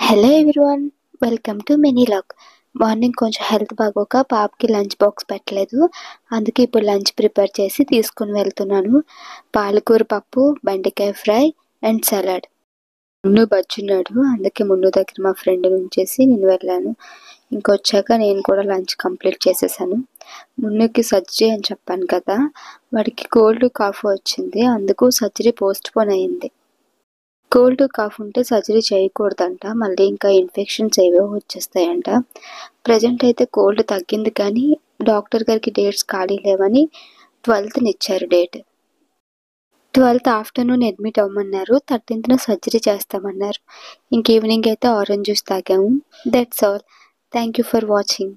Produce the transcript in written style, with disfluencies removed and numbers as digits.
Hello everyone, welcome to mini log. Morning కొంచెం health బాగోక పాపకి lunch box పెట్టలేదు. అందుకే ఇప్పుడు లంచ్ ప్రిపేర్ చేసి తీసుకుని వెళ్తున్నాను. పాలకూర పప్పు, బెండకాయ ఫ్రై అండ్ సలాడ్. మున్ను బజ్జున్నాడు, అందుకే మున్ను దగ్గర మా ఫ్రెండ్ నుంచేసి నేను వెళ్ళాను. ఇంకొచ్చాక నేను కూడా లంచ్ కంప్లీట్ చేసేసాను. మున్నుకి సర్జరీ అని చెప్పాను కదా, వాడికి కోల్డ్ కాఫ్ వచ్చింది, అందుకు సర్జరీ పోస్ట్ పోన్ అయింది. కోల్డ్ కాఫ్ ఉంటే సర్జరీ చేయకూడదంట, మళ్ళీ ఇంకా ఇన్ఫెక్షన్స్ ఏవేవో వచ్చేస్తాయంట. ప్రజెంట్ అయితే కోల్డ్ తగ్గింది, కానీ డాక్టర్ గారికి డేట్స్ ఖాళీ లేవని 12th ఇచ్చారు డేట్. 12th ఆఫ్టర్నూన్ అడ్మిట్ అవ్వమన్నారు, 13th సర్జరీ చేస్తామన్నారు. ఇంక ఈవినింగ్ అయితే ఆరెంజ్ జ్యూస్ తాగాము. That's all. Thank you for watching.